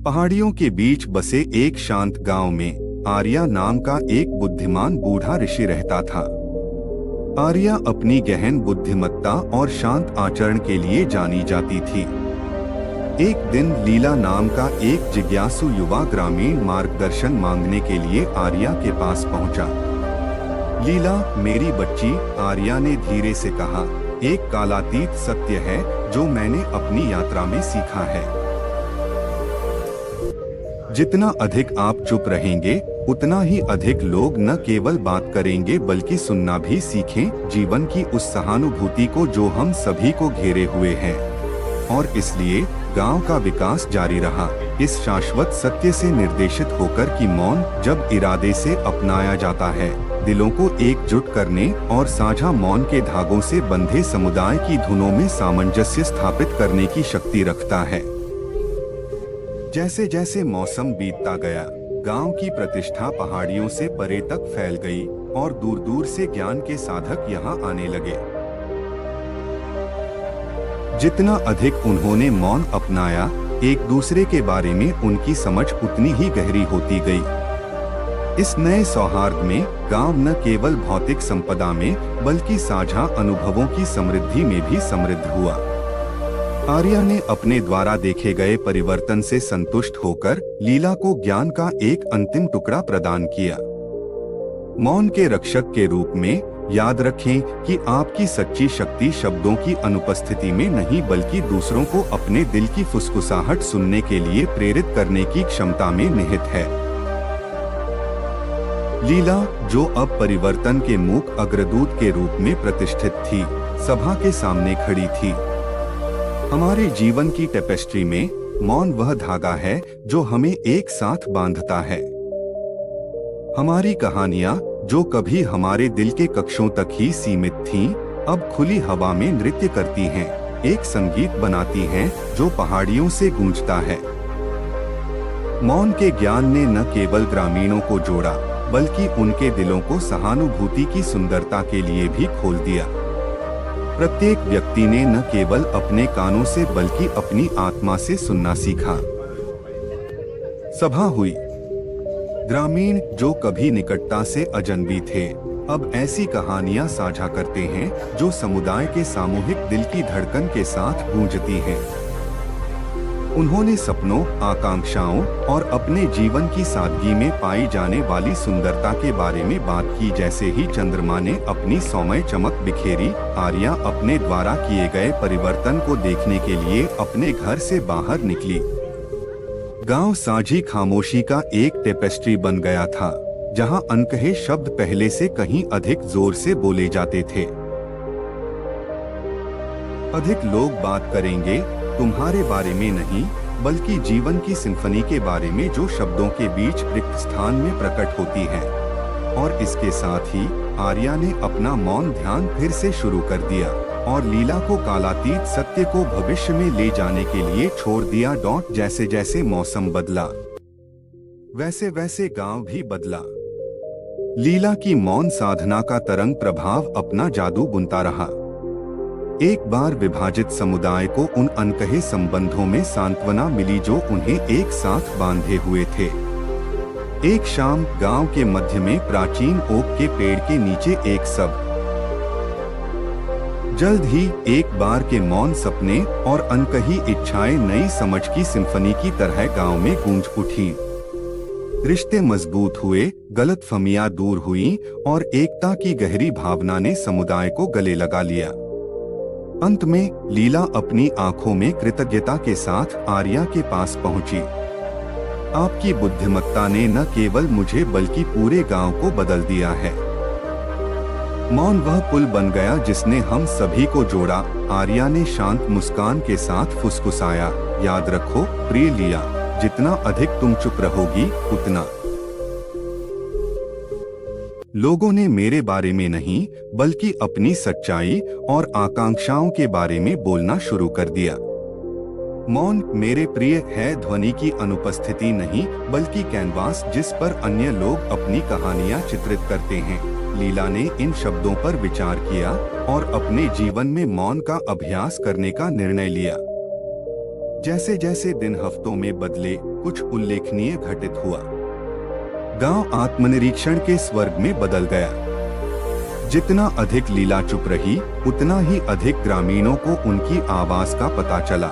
पहाड़ियों के बीच बसे एक शांत गांव में आर्या नाम का एक बुद्धिमान बूढ़ा ऋषि रहता था। आर्या अपनी गहन बुद्धिमत्ता और शांत आचरण के लिए जानी जाती थी। एक दिन लीला नाम का एक जिज्ञासु युवा ग्रामीण मार्गदर्शन मांगने के लिए आर्या के पास पहुंचा। लीला, मेरी बच्ची, आर्या ने धीरे से कहा, एक कालातीत सत्य है जो मैंने अपनी यात्रा में सीखा है। जितना अधिक आप चुप रहेंगे, उतना ही अधिक लोग न केवल बात करेंगे बल्कि सुनना भी सीखें, जीवन की उस सहानुभूति को जो हम सभी को घेरे हुए है। और इसलिए गांव का विकास जारी रहा, इस शाश्वत सत्य से निर्देशित होकर कि मौन जब इरादे से अपनाया जाता है, दिलों को एकजुट करने और साझा मौन के धागों से बंधे समुदाय की धुनों में सामंजस्य स्थापित करने की शक्ति रखता है। जैसे जैसे मौसम बीतता गया, गांव की प्रतिष्ठा पहाड़ियों से परे तक फैल गई और दूर दूर से ज्ञान के साधक यहां आने लगे। जितना अधिक उन्होंने मौन अपनाया, एक दूसरे के बारे में उनकी समझ उतनी ही गहरी होती गई। इस नए सौहार्द में गांव न केवल भौतिक संपदा में बल्कि साझा अनुभवों की समृद्धि में भी समृद्ध हुआ। आर्या ने अपने द्वारा देखे गए परिवर्तन से संतुष्ट होकर लीला को ज्ञान का एक अंतिम टुकड़ा प्रदान किया। मौन के रक्षक के रूप में याद रखें कि आपकी सच्ची शक्ति शब्दों की अनुपस्थिति में नहीं बल्कि दूसरों को अपने दिल की फुसफुसाहट सुनने के लिए प्रेरित करने की क्षमता में निहित है। लीला, जो अब परिवर्तन के मूक अग्रदूत के रूप में प्रतिष्ठित थी, सभा के सामने खड़ी थी। हमारे जीवन की टेपेस्ट्री में मौन वह धागा है जो हमें एक साथ बांधता है। हमारी कहानियां, जो कभी हमारे दिल के कक्षों तक ही सीमित थीं, अब खुली हवा में नृत्य करती हैं, एक संगीत बनाती हैं जो पहाड़ियों से गूंजता है। मौन के ज्ञान ने न केवल ग्रामीणों को जोड़ा, बल्कि उनके दिलों को सहानुभूति की सुंदरता के लिए भी खोल दिया। प्रत्येक व्यक्ति ने न केवल अपने कानों से बल्कि अपनी आत्मा से सुनना सीखा। सभा हुई। ग्रामीण, जो कभी निकटता से अजनबी थे, अब ऐसी कहानियां साझा करते हैं जो समुदाय के सामूहिक दिल की धड़कन के साथ गूंजती हैं। उन्होंने सपनों, आकांक्षाओं और अपने जीवन की सादगी में पाई जाने वाली सुंदरता के बारे में बात की। जैसे ही चंद्रमा ने अपनी सौम्य चमक बिखेरी, आर्या अपने द्वारा किए गए परिवर्तन को देखने के लिए अपने घर से बाहर निकली। गांव साझी खामोशी का एक टेपेस्ट्री बन गया था, जहां अनकहे शब्द पहले से कहीं अधिक जोर से बोले जाते थे। अधिक लोग बात करेंगे, तुम्हारे बारे में नहीं बल्कि जीवन की सिम्फनी के बारे में जो शब्दों के बीच रिक्त स्थान में प्रकट होती है। और इसके साथ ही आर्या ने अपना मौन ध्यान फिर से शुरू कर दिया और लीला को कालातीत सत्य को भविष्य में ले जाने के लिए छोड़ दिया। जैसे जैसे मौसम बदला, वैसे वैसे गांव भी बदला। लीला की मौन साधना का तरंग प्रभाव अपना जादू बुनता रहा। एक बार विभाजित समुदाय को उन अनकहे संबंधों में सांत्वना मिली जो उन्हें एक साथ बांधे हुए थे। एक शाम गांव के मध्य में प्राचीन ओक के पेड़ के नीचे एक सब। जल्द ही एक बार के मौन सपने और अनकही इच्छाएं नई समझ की सिम्फनी की तरह गांव में गूंज उठी। रिश्ते मजबूत हुए, गलतफहमियां दूर हुईं और एकता की गहरी भावना ने समुदाय को गले लगा लिया। अंत में लीला अपनी आंखों में कृतज्ञता के साथ आर्या के पास पहुंची। आपकी बुद्धिमत्ता ने न केवल मुझे बल्कि पूरे गांव को बदल दिया है। मौन वह पुल बन गया जिसने हम सभी को जोड़ा, आर्या ने शांत मुस्कान के साथ फुसफुसाया। याद रखो प्रिय लीला, जितना अधिक तुम चुप रहोगी, उतना लोगों ने मेरे बारे में नहीं बल्कि अपनी सच्चाई और आकांक्षाओं के बारे में बोलना शुरू कर दिया। मौन, मेरे प्रिय, है ध्वनि की अनुपस्थिति नहीं बल्कि कैनवास जिस पर अन्य लोग अपनी कहानियां चित्रित करते हैं। लीला ने इन शब्दों पर विचार किया और अपने जीवन में मौन का अभ्यास करने का निर्णय लिया। जैसे जैसे दिन हफ्तों में बदले, कुछ उल्लेखनीय घटित हुआ। गांव आत्मनिरीक्षण के स्वर्ग में बदल गया। जितना अधिक लीला चुप रही, उतना ही अधिक ग्रामीणों को उनकी आवाज का पता चला।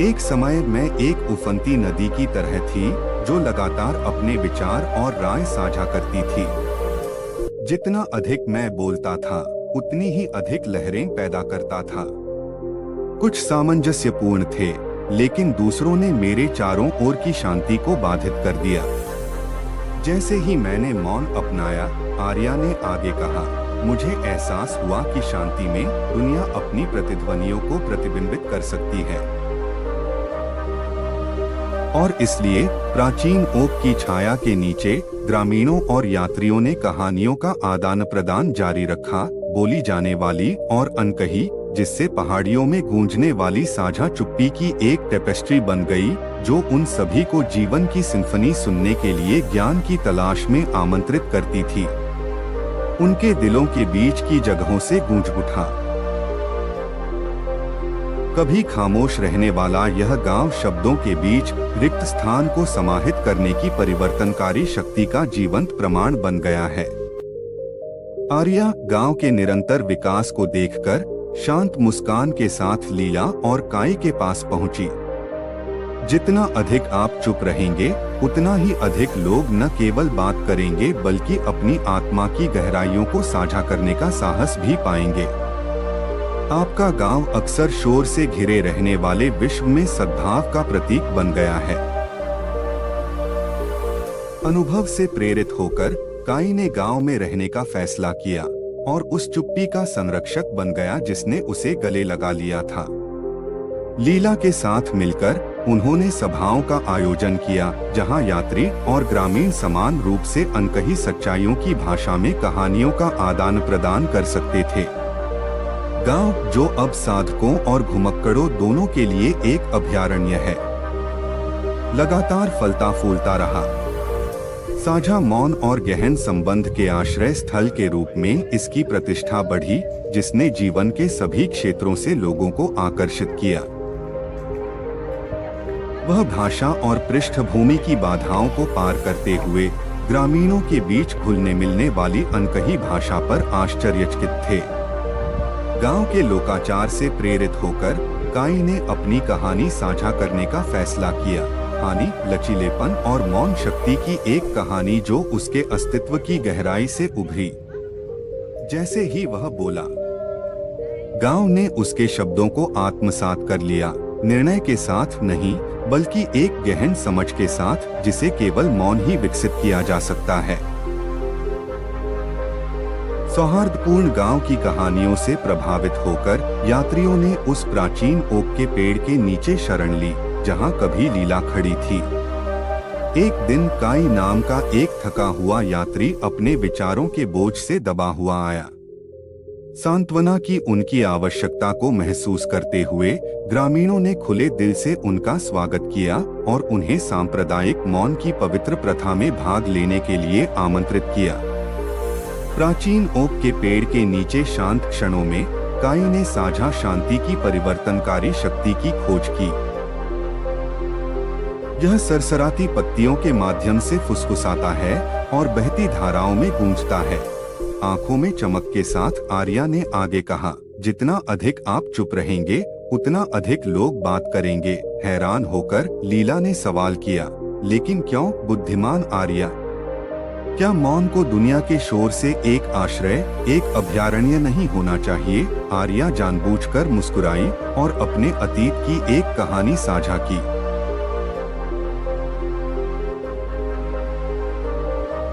एक समय मैं एक उफनती नदी की तरह थी, जो लगातार अपने विचार और राय साझा करती थी। जितना अधिक मैं बोलता था, उतनी ही अधिक लहरें पैदा करता था। कुछ सामंजस्यपूर्ण थे, लेकिन दूसरों ने मेरे चारों ओर की शांति को बाधित कर दिया। जैसे ही मैंने मौन अपनाया, आर्या ने आगे कहा, मुझे एहसास हुआ कि शांति में दुनिया अपनी प्रतिध्वनियों को प्रतिबिंबित कर सकती है। और इसलिए प्राचीन ओक की छाया के नीचे ग्रामीणों और यात्रियों ने कहानियों का आदान प्रदान जारी रखा, बोली जाने वाली और अनकही, जिससे पहाड़ियों में गूंजने वाली साझा चुप्पी की एक टेपेस्ट्री बन गई, जो उन सभी को जीवन की सिम्फनी सुनने के लिए ज्ञान की तलाश में आमंत्रित करती थी। उनके दिलों के बीच की जगहों से गूंज उठा। कभी खामोश रहने वाला यह गांव शब्दों के बीच रिक्त स्थान को समाहित करने की परिवर्तनकारी शक्ति का जीवंत प्रमाण बन गया है। आर्या गांव के निरंतर विकास को देखकर शांत मुस्कान के साथ लीला और काई के पास पहुंची। जितना अधिक आप चुप रहेंगे, उतना ही अधिक लोग न केवल बात करेंगे, बल्कि अपनी आत्मा की गहराइयों को साझा करने का साहस भी पाएंगे। आपका गांव अक्सर शोर से घिरे रहने वाले विश्व में सद्भाव का प्रतीक बन गया है। अनुभव से प्रेरित होकर काई ने गांव में रहने का फैसला किया और उस चुप्पी का संरक्षक बन गया जिसने उसे गले लगा लिया था। लीला के साथ मिलकर उन्होंने सभाओं का आयोजन किया, जहां यात्री और ग्रामीण समान रूप से अनकही सच्चाइयों की भाषा में कहानियों का आदान प्रदान कर सकते थे। गांव, जो अब साधकों और घुमक्कड़ों दोनों के लिए एक अभयारण्य है, लगातार फलता फूलता रहा। साझा मौन और गहन संबंध के आश्रय स्थल के रूप में इसकी प्रतिष्ठा बढ़ी, जिसने जीवन के सभी क्षेत्रों से लोगों को आकर्षित किया। वह भाषा और पृष्ठभूमि की बाधाओं को पार करते हुए ग्रामीणों के बीच घुलने मिलने वाली अनकही भाषा पर आश्चर्यचकित थे। गांव के लोकाचार से प्रेरित होकर काई ने अपनी कहानी साझा करने का फैसला किया। हानि, लचीलेपन और मौन शक्ति की एक कहानी जो उसके अस्तित्व की गहराई से उभरी। जैसे ही वह बोला, गांव ने उसके शब्दों को आत्मसात कर लिया, निर्णय के साथ नहीं, बल्कि एक गहन समझ के साथ, जिसे केवल मौन ही विकसित किया जा सकता है। सौहार्दपूर्ण गांव की कहानियों से प्रभावित होकर यात्रियों ने उस प्राचीन ओक के पेड़ के नीचे शरण ली, जहां कभी लीला खड़ी थी। एक दिन काई नाम का एक थका हुआ यात्री अपने विचारों के बोझ से दबा हुआ आया। सांत्वना की उनकी आवश्यकता को महसूस करते हुए ग्रामीणों ने खुले दिल से उनका स्वागत किया और उन्हें सांप्रदायिक मौन की पवित्र प्रथा में भाग लेने के लिए आमंत्रित किया। प्राचीन ओक के पेड़ के नीचे शांत क्षणों में काई ने साझा शांति की परिवर्तनकारी शक्ति की खोज की। यह सरसराती पत्तियों के माध्यम से फुसफुसाता है और बहती धाराओं में गूंजता है। आंखों में चमक के साथ आर्या ने आगे कहा, जितना अधिक आप चुप रहेंगे, उतना अधिक लोग बात करेंगे। हैरान होकर लीला ने सवाल किया, लेकिन क्यों बुद्धिमान आर्या? क्या मौन को दुनिया के शोर से एक आश्रय, एक अभयारण्य नहीं होना चाहिए? आर्या जानबूझकर मुस्कुराई और अपने अतीत की एक कहानी साझा की।